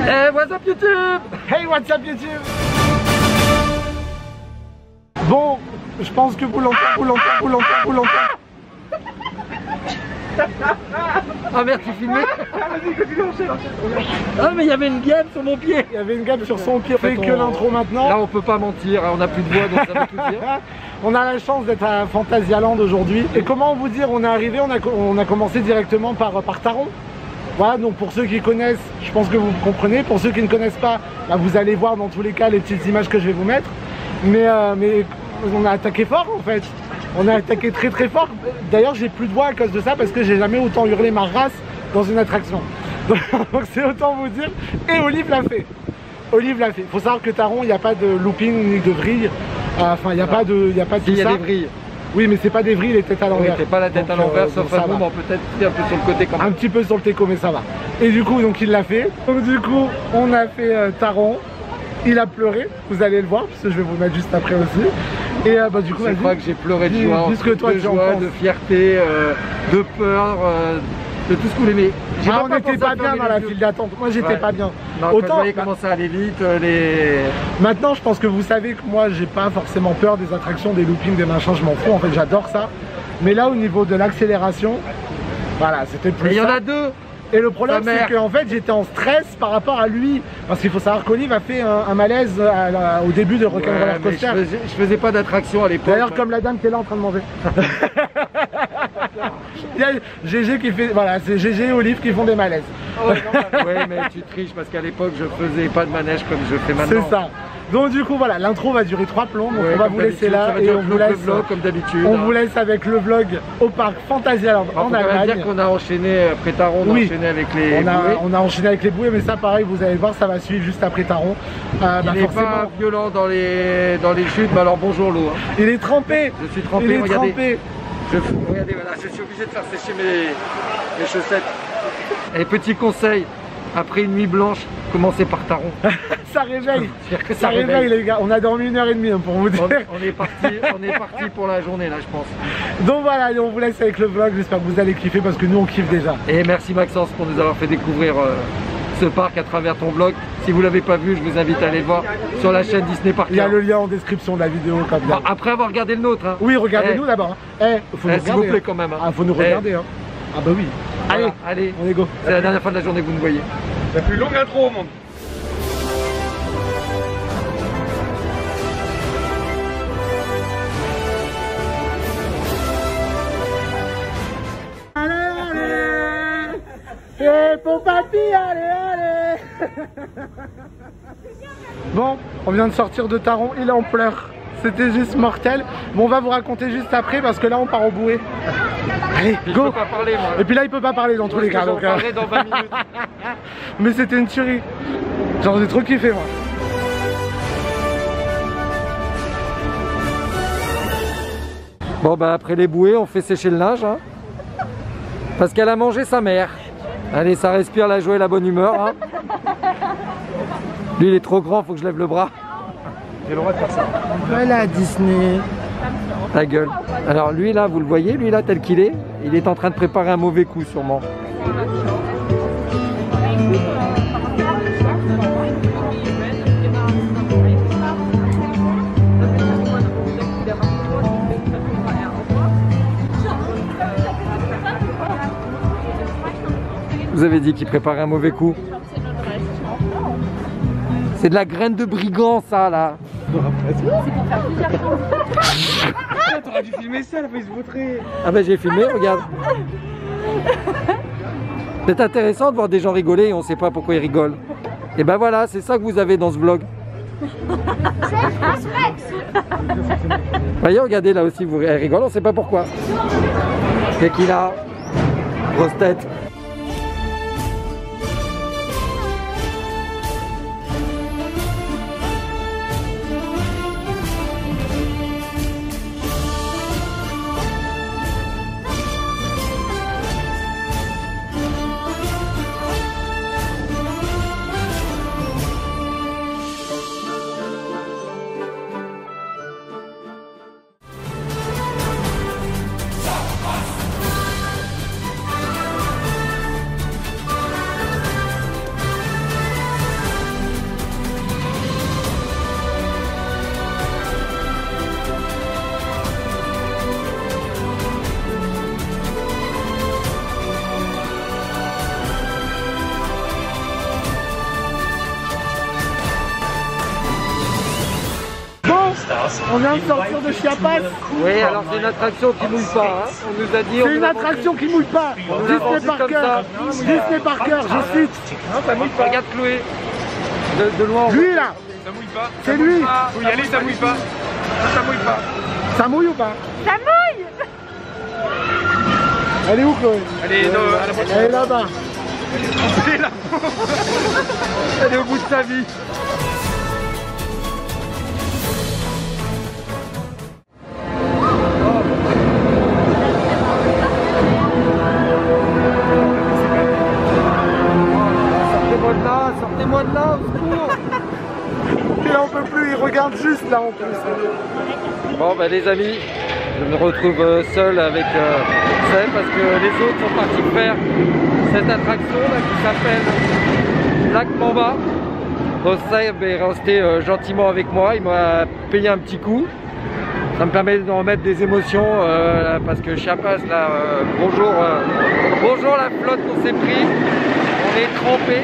Hey, what's up YouTube? Hey, what's up YouTube? Bon, je pense que vous l'entendez. Ah merde, tu filmais? Vas-y, continue, enchaîne. Ah mais il y avait une gamme sur mon pied. Il y avait une gamme sur son pied. On fait que l'intro maintenant. Là on peut pas mentir, on n'a plus de voix donc ça veut tout dire. On a la chance d'être à Phantasialand aujourd'hui. Et comment vous dire, on est arrivé, on a commencé directement par Taron. Voilà, donc pour ceux qui connaissent, je pense que vous comprenez. Pour ceux qui ne connaissent pas, bah, vous allez voir dans tous les cas les petites images que je vais vous mettre. Mais on a attaqué fort en fait. On a attaqué très très fort. D'ailleurs, j'ai plus de voix à cause de ça parce que j'ai jamais autant hurlé ma race dans une attraction. Donc c'est autant vous dire. Et Olive l'a fait. Olive l'a fait. Faut savoir que Taron, il n'y a pas de looping ni de vrille. Enfin, il n'y a pas de, il y a pas de tout ça. Il y a des vrilles. Oui, mais c'est pas des vrilles, les têtes à l'envers. Oui, c'est pas la tête à l'envers, sauf un moment, peut-être un peu sur le côté quand même. Un petit peu sur le téco, mais ça va. Et du coup, donc il l'a fait. Donc du coup, on a fait Taron. Il a pleuré, vous allez le voir, parce que je vais vous mettre juste après aussi. Et bah du coup, je crois que j'ai pleuré de joie, de joie, de fierté, de peur, de tout ce que vous aimez. On n'était pas bien dans la file d'attente. Moi, j'étais pas bien. Non, autant, quand vous voyez comment ça allait vite, Maintenant, je pense que vous savez que moi, j'ai pas forcément peur des attractions, des loopings, des machins, je m'en fous. En fait, j'adore ça. Mais là, au niveau de l'accélération, voilà, c'était plus. Il y en a deux. Et le problème, c'est qu'en fait, j'étais en stress par rapport à lui. Parce qu'il faut savoir qu'Olive a fait un malaise au début de Rock'n'Roller Coaster. Je faisais pas d'attraction à l'époque. D'ailleurs, comme la dame qui est là en train de manger. Il y a GG qui fait. Voilà, c'est GG et Olive qui font des malaises. Ouais, mais tu triches parce qu'à l'époque, je faisais pas de manège comme je fais maintenant. C'est ça. Donc du coup voilà, l'intro va durer 3 plombs, donc on va vous laisser là et on vous laisse vlog comme d'habitude. On vous laisse avec le vlog au parc Phantasialand en Allemagne. On va dire qu'on a enchaîné après Taron, on a enchaîné avec les bouées. On a enchaîné avec les bouées, mais ça pareil, vous allez voir, ça va suivre juste après Taron. Il n'est pas violent dans les chutes, mais alors bonjour l'eau. Hein. Il est trempé. Je suis trempé, il est regardez. Trempé. Regardez, voilà, je suis obligé de faire sécher mes chaussettes. Et petit conseil, après une nuit blanche, commencez par Taron. Ça réveille, ça réveille les gars. On a dormi 1h30 hein, pour vous dire. On est parti pour la journée là, je pense. Donc voilà, on vous laisse avec le vlog. J'espère que vous allez kiffer parce que nous on kiffe déjà. Et merci Maxence pour nous avoir fait découvrir ce parc à travers ton vlog. Si vous l'avez pas vu, je vous invite à aller le voir sur la chaîne Disney Park. Il y a le lien en description de la vidéo comme ça. Après avoir regardé le nôtre. Hein. Oui, regardez-nous d'abord. Hein. Faut nous regarder. S'il vous plaît quand même. Hein. Ah, faut nous regarder. Hein. Ah bah oui. Voilà, allez, on est go. C'est la dernière fois de la journée que vous nous voyez. La plus longue intro au monde. Et pour papy, allez. Bon, on vient de sortir de Taron, il est en pleurs. C'était juste mortel. Bon, on va vous raconter juste après parce que là on part au bouée. Allez, go. Il peut pas parler, moi. Et puis là il peut pas parler dans tous les cas. Donc, parler dans 20 minutes. Mais c'était une tuerie. Genre j'ai trop kiffé moi. Bon bah après les bouées, on fait sécher le linge. Hein, parce qu'elle a mangé sa mère. Allez, ça respire la joie et la bonne humeur. Hein. Lui il est trop grand, faut que je lève le bras. J'ai le droit de faire ça. Voilà Disney. Ta gueule. Alors lui là, vous le voyez, lui là tel qu'il est, il est en train de préparer un mauvais coup sûrement. Vous avez dit qu'il préparait un mauvais coup. C'est de la graine de brigand ça là. T'aurais dû filmer ça, elle va se vautrer. Ah bah j'ai filmé, regarde. C'est intéressant de voir des gens rigoler et on sait pas pourquoi ils rigolent. Et ben voilà, c'est ça que vous avez dans ce vlog. Voyez, regardez là aussi, elle rigole, on sait pas pourquoi. C'est qu'il a grosse tête. On vient de sortir de Chiapas. Oui, alors c'est une attraction qui mouille pas. Hein. On nous a dit. C'est une attraction qui mouille pas. Disney Parker. Disney Parker, je cite. Non, ça mouille pas. Regarde Chloé. De loin. Lui là. Ça mouille pas. C'est lui. Faut y aller, ça mouille pas. Ça mouille pas. Ça mouille ou pas? Ça mouille. Elle est où Chloé? Elle est à la moitié. Elle est là-bas. Elle est là. Elle est au bout de sa vie. Sortez-moi de là, au secours. Et là on peut plus, il regarde juste là en plus. Bon bah les amis, je me retrouve seul avec Seb parce que les autres sont partis faire cette attraction là qui s'appelle Black Mamba. Donc Seb est resté gentiment avec moi, il m'a payé un petit coup. Ça me permet de remettre des émotions parce que Chiapas là, bonjour la flotte qu'on s'est pris, on est trempé.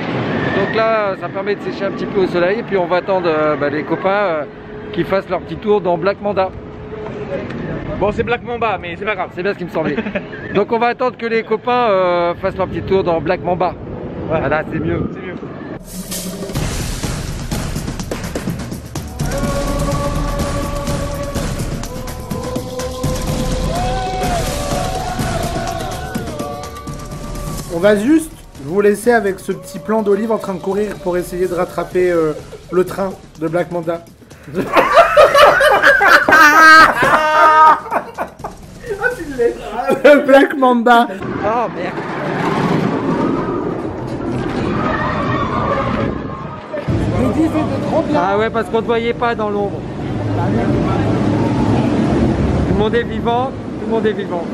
Donc là ça permet de sécher un petit peu au soleil et puis on va attendre les copains qui fassent leur petit tour dans Black Mamba. Bon, c'est Black Mamba, mais c'est pas grave. C'est bien ce qui me semblait. Donc on va attendre que les copains fassent leur petit tour dans Black Mamba. Ouais. Voilà, c'est mieux. C'est mieux. On va juste vous laisser avec ce petit plan d'Olive en train de courir pour essayer de rattraper le train de Black Mamba. Le Black Mamba. Oh merde. J'ai dit c'était trop bien. Ah ouais, parce qu'on ne voyait pas dans l'ombre. Tout le monde est vivant, tout le monde est vivant.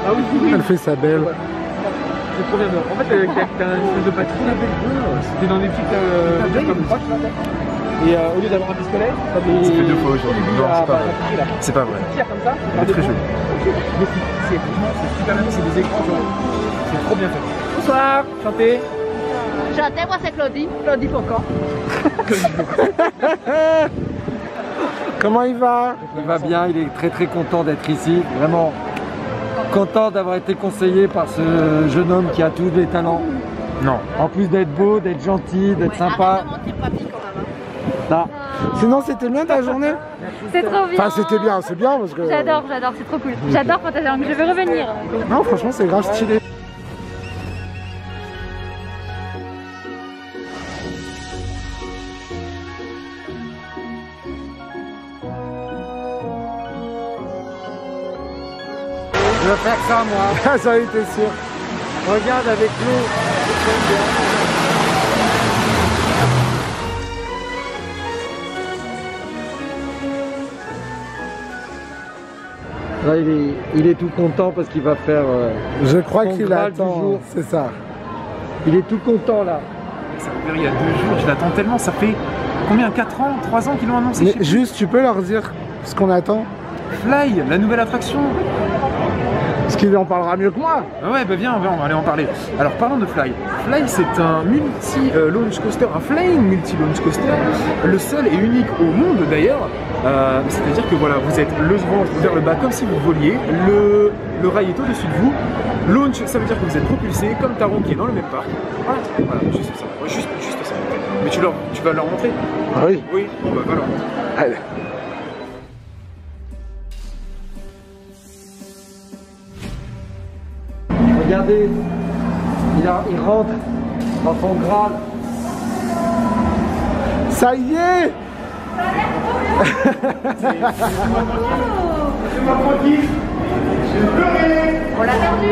Ah oui, oui, oui. Elle fait sa belle. C'est trop bien. En fait, t'as une espèce de patrouille. C'était dans des petites comme proches là. Et au lieu d'avoir un pistolet, t'as des. Ça fait 2 fois aujourd'hui. Non, c'est pas vrai. C'est pas vrai. Tire comme ça. Elle est très jolie. Mais c'est super bien, c'est des écrans. C'est trop bien fait. Bonsoir, chantez. Chantez, moi c'est Claudie. Claudie Faucon. Comment il va? Il va bien, il est très très content d'être ici, vraiment content d'avoir été conseillé par ce jeune homme qui a tous les talents. Non. En plus d'être beau, d'être gentil, d'être sympa. Arrête de mentir, papy, quand même. Non. Sinon c'était bien ta journée? C'est trop bien. Enfin c'était bien, c'est bien parce que... J'adore, c'est trop cool. J'adore Fantasyland, je veux revenir. Non franchement c'est grave stylé. Je veux faire ça moi. Ça a été sûr. Regarde avec l'eau. Là il est tout content parce qu'il va faire Je crois son qu'il Graal du attend, jour. c'est ça. Il est tout content là. Ça a ouvert il y a 2 jours, je l'attends tellement. Ça fait combien? 4 ans? 3 ans qu'ils l'ont annoncé? Mais juste tu peux leur dire ce qu'on attend? Fly, la nouvelle attraction. Parce qu'il en parlera mieux que moi. Ah ouais, bah viens, on va aller en parler. Alors parlons de Fly. Fly, c'est un multi-launch coaster, un flying multi-launch coaster, le seul et unique au monde d'ailleurs. C'est-à-dire que voilà, vous êtes le ventre vers le bas comme si vous voliez, le rail est au-dessus de vous. Launch, ça veut dire que vous êtes propulsé comme Taron qui est dans le même parc. Voilà, juste ça. Ouais, juste ça. Mais tu vas leur montrer? Ah oui. Oui, bon bah va leur montrer. Allez. Regardez, il rentre dans son Graal. Ça y est. On l'a perdu.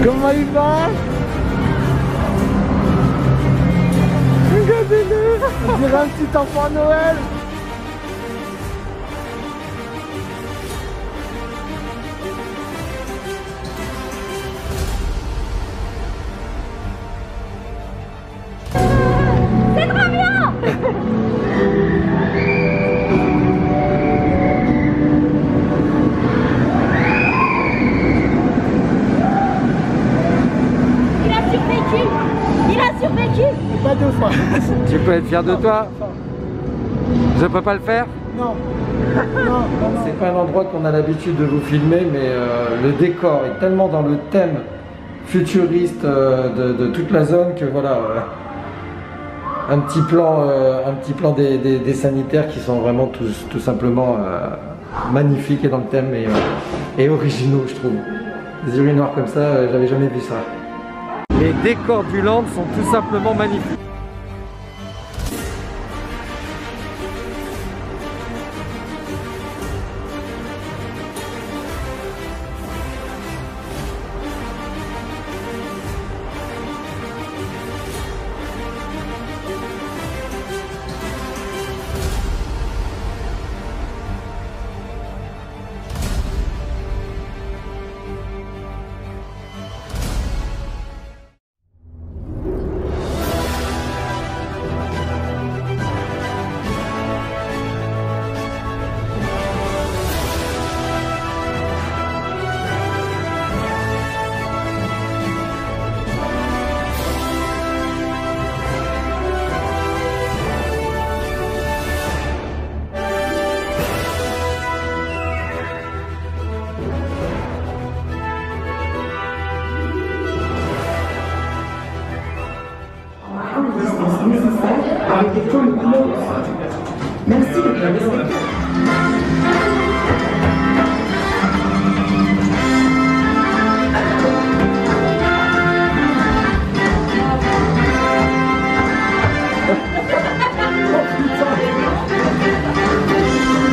Comment il va? Regardez-le. On dirait un petit enfant à Noël. C'est trop bien. Il a survécu. Il a survécu. Pas deux fois. Tu peux être fier de toi. Je peux pas le faire. Non. Non. C'est pas un endroit qu'on a l'habitude de vous filmer, mais le décor est tellement dans le thème futuriste de toute la zone que voilà, un petit plan des sanitaires qui sont vraiment tout simplement magnifiques et dans le thème et originaux, je trouve. Des urinoirs comme ça, j'avais jamais vu ça. Les décors du land sont tout simplement magnifiques. avec des tôles closes. Merci de bien respecter.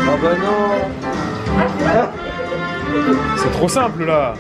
Oh bah non. C'est trop simple là.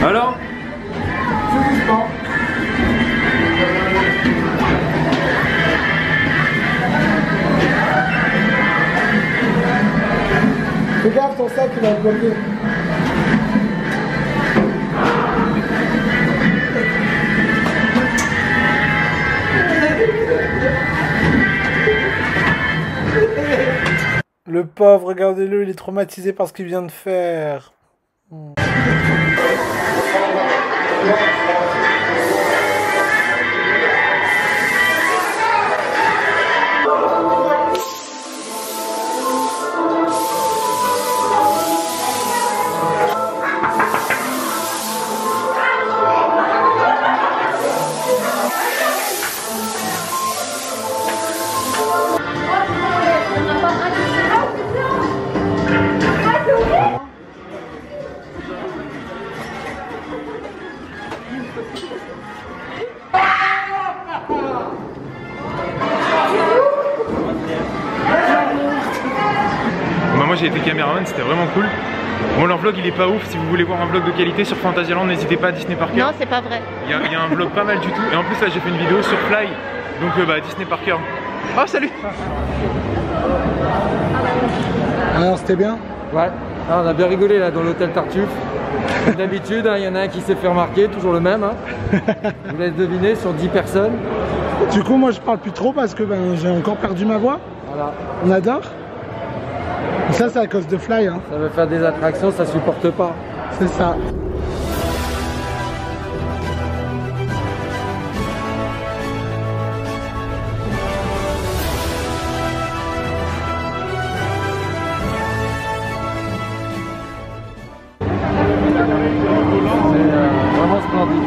Alors? Fais gaffe, ton sac il va être bloqué. Le pauvre, regardez-le, il est traumatisé par ce qu'il vient de faire. Moi j'ai été caméraman, c'était vraiment cool. Bon, leur vlog il est pas ouf, si vous voulez voir un vlog de qualité sur Fantasyland, n'hésitez pas à Disney Parker. Non, c'est pas vrai. Il y a un vlog pas mal du tout. Et en plus là j'ai fait une vidéo sur Fly, donc Disney Parker. Oh salut. Alors c'était bien? Ouais, ah, on a bien rigolé là dans l'hôtel Tartuffe. Comme d'habitude, il y en a un qui s'est fait remarquer, toujours le même. Hein. Je vous laisse deviner, sur 10 personnes. Du coup, moi je parle plus trop parce que j'ai encore perdu ma voix. Voilà. On adore. Et ça, c'est à cause de Fly. Hein. Ça veut faire des attractions, ça supporte pas. C'est ça. C'est vraiment splendide.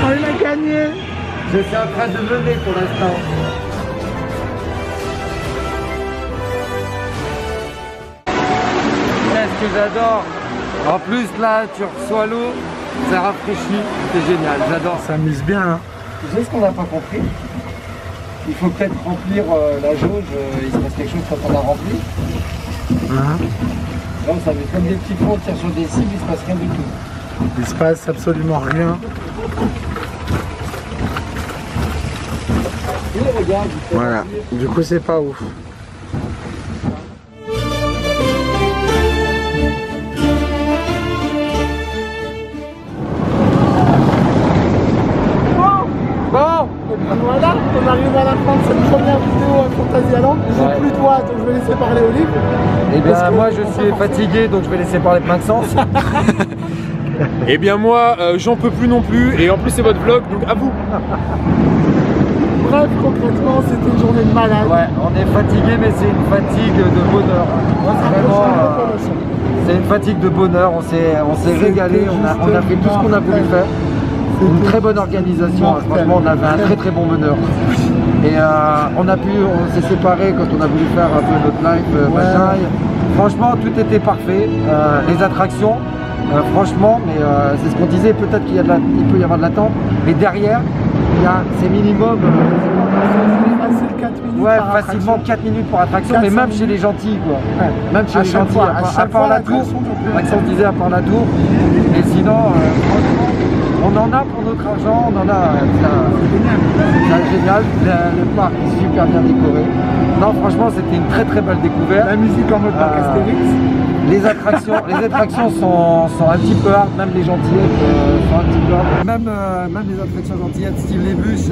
Oh, il a gagné. Je suis en train de mener pour l'instant. Ce que j'adore. En plus là, tu reçois l'eau, ça rafraîchit, c'est génial, j'adore ça. Ça amuse bien. Hein. Tu sais ce qu'on n'a pas compris? Il faut peut-être remplir la jauge, il se passe quelque chose quand on a rempli. Là, ça fait comme des petits ponts, on tire sur des cibles, il se passe rien du tout. Il se passe absolument rien. Et regarde, Voilà. Du coup, c'est pas ouf. bon, Voilà, on arrive à la fin de cette première vidéo à Fantasyland. J'ai Ouais. plus de voix, donc je vais laisser parler Olive. eh bien Parce que moi on je va suis pas fatigué, donc je vais laisser parler plein de sens. Eh bien moi, j'en peux plus non plus, et en plus c'est votre vlog, donc à vous. Bref, concrètement, c'était une journée de malade. Ouais, on est fatigué, mais c'est une fatigue de bonheur. Vraiment, c'est une fatigue de bonheur, on s'est régalé, on a fait tout ce qu'on a voulu faire. Une très bonne organisation, hein. Franchement on avait un très bon meneur. Et on s'est séparés quand on a voulu faire un peu notre live, machin. Franchement tout était parfait, les attractions, franchement, mais c'est ce qu'on disait, peut-être qu'il peut y avoir de l'attente, mais derrière, c'est minimum. Facile 4 minutes. Ouais, par facilement attraction. 4 minutes pour attraction, mais 400 même chez les gentils, quoi. Ouais. Même chez À les chaque gentils, fois, à à part chaque la fois, tour. l'attraction te plaît. Maxence disait à part la tour. Et sinon, franchement, on en a pour notre argent, on en a. C'est génial. Le parc est super bien décoré. Non, franchement, c'était une très belle découverte. La musique en mode parc Astérix. Les attractions sont un petit peu hard, même les gentillettes sont un petit peu hard. Même les attractions gentillettes, Steve les bûches,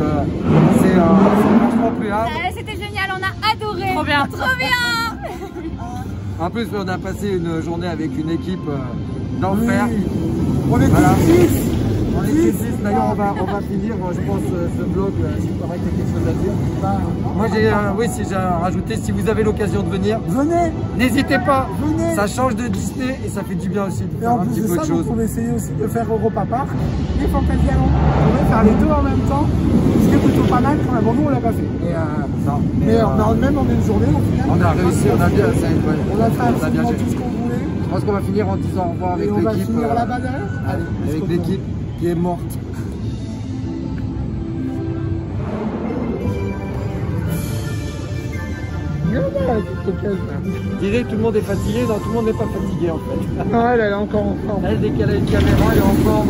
c'est franchement plus hard. C'était génial, on a adoré. Trop bien. Trop bien. En plus, on a passé une journée avec une équipe d'enfer. On était Voilà. 6. On est 6. D'ailleurs, on va finir, je pense, ce vlog, s'il paraît qu'il y a quelque chose à dire. Moi, j'ai rajouté, si vous avez l'occasion de venir, Venez. n'hésitez pas. Venez. Ça change de Disney et ça fait du bien aussi de Et faire en un plus petit de peu ça, de vous choses. pouvez essayer aussi de faire Europa Park et Fantasyland. Vous pouvez faire les deux en même temps, ce qui est plutôt pas mal quand même. Bon, nous, on l'a pas fait. Non, Mais même en une journée, au final, on a réussi, on a bien, ça a été, ouais. on a fait On a bien absolument géré. tout ce qu'on voulait. Je pense qu'on va finir en disant au revoir avec Et on va l'équipe. finir là-bas derrière. Allez, Avec jusqu'au l'équipe qui est morte. bout. S'il te plaît, Je dirais que tout le monde est fatigué, non, tout le monde n'est pas fatigué en fait. ah, elle est encore en forme. Elle, dès qu'elle a une caméra, elle est en forme.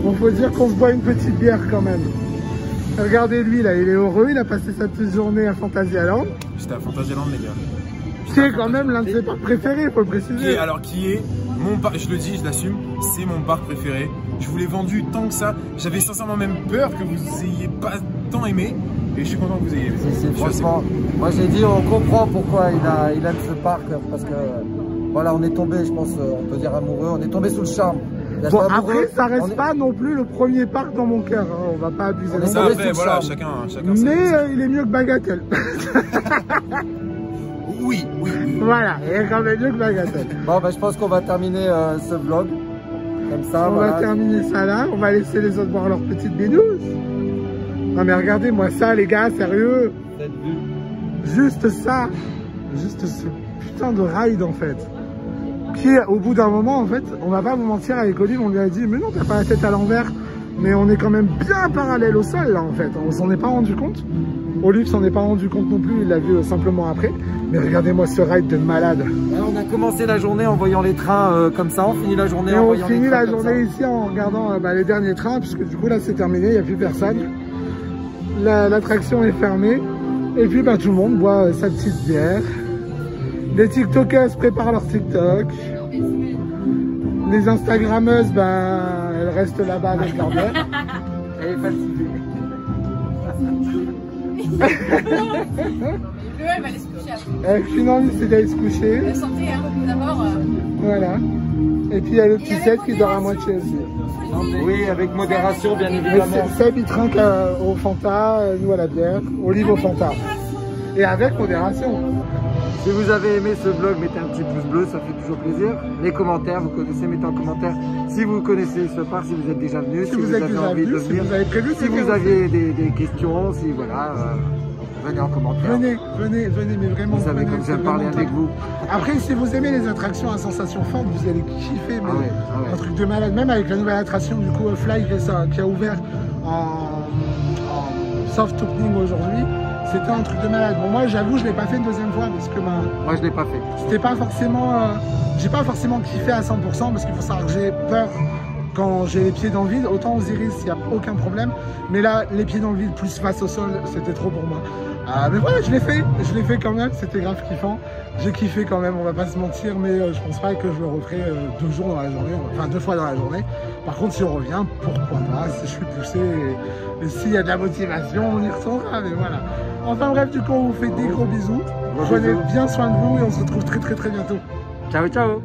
Bon, faut dire qu'on se boit une petite bière quand même. Regardez lui là, il est heureux, il a passé sa petite journée à Fantasyland. J'étais à Fantasyland les gars. C'est quand même l'un de ses parcs préférés, faut le préciser. Qui est mon parc, je le dis, je l'assume, c'est mon parc préféré. Je vous l'ai vendu tant que ça. J'avais sincèrement même peur que vous ayez pas tant aimé. Et je suis content que vous ayez aimé. Franchement, moi j'ai dit, on comprend pourquoi il aime ce parc, parce que voilà, on est tombé, je pense, on peut dire amoureux, on est tombé sous le charme. Bon, après, ça reste pas non plus le premier parc dans mon cœur, hein. On va pas abuser. On est non Ça plus. tombé fait, sous le voilà, charme. chacun Mais il est mieux que Bagatelle. Oui. Voilà, il est quand même mieux que Bagatelle. Bon, je pense qu'on va terminer ce vlog. Comme ça, On voilà. va terminer ça là, on va laisser les autres boire leur petite binouze. Non mais regardez-moi ça les gars, sérieux. Cette vue. Juste ça, juste ce putain de ride en fait. Qui au bout d'un moment en fait, on va pas vous mentir avec Olive, on lui a dit mais non t'as pas la tête à l'envers. Mais on est quand même bien parallèle au sol là en fait, on s'en est pas rendu compte. Olive s'en est pas rendu compte non plus, il l'a vu simplement après. Mais regardez-moi ce ride de malade. Alors, on a commencé la journée en voyant les trains comme ça, on finit la journée en voyant les trains. On finit la journée ici en regardant les derniers trains, puisque du coup là c'est terminé, il n'y a plus personne. L'attraction est fermée. Et puis tout le monde boit sa petite bière. Les TikTokers préparent leur TikTok. Les Instagrammeuses, elles restent là-bas avec leur bière. Elle est fatiguée. Elle va aller se coucher après. Elle finit envie, c'est d'aller se coucher. Elle sentait un peu d'abord. Voilà. Et puis il y a le petit Seb qui dort à moitié aussi. Oui, avec modération, bien évidemment. Seb il trinque au Fanta, nous à la bière, Olive au Fanta. Et avec modération. Si vous avez aimé ce vlog, mettez un petit pouce bleu, ça fait toujours plaisir. Les commentaires, vous connaissez, mettez en commentaire si vous connaissez ce parc, si vous êtes déjà venu, si vous avez envie de venir, si vous avez prévu, si vous avez des questions, si voilà, venez en commentaire. Venez, mais vraiment. Vous savez comme j'aime parler avec vous. Après, si vous aimez les attractions à sensations fortes, vous allez kiffer, mais un truc de malade. Même avec la nouvelle attraction du coup Fly qui a ouvert en soft opening aujourd'hui. C'était un truc de malade. Bon, moi, j'avoue, je l'ai pas fait une deuxième fois parce que moi, je l'ai pas fait. C'était pas forcément, j'ai pas forcément kiffé à 100% parce qu'il faut savoir que j'ai peur quand j'ai les pieds dans le vide. Autant Osiris, il n'y a aucun problème, mais là, les pieds dans le vide plus face au sol, c'était trop pour moi. Mais voilà, je l'ai fait quand même. C'était grave kiffant. J'ai kiffé quand même. On va pas se mentir, mais je pense pas que je le referai 2 jours dans la journée, enfin 2 fois dans la journée. Par contre, si on revient, pourquoi pas? Si je suis poussé et s'il y a de la motivation, on y retournera. Mais voilà. Enfin bref, du coup, on vous fait des gros bisous. Prenez bien soin de vous et on se retrouve très bientôt. Ciao, ciao.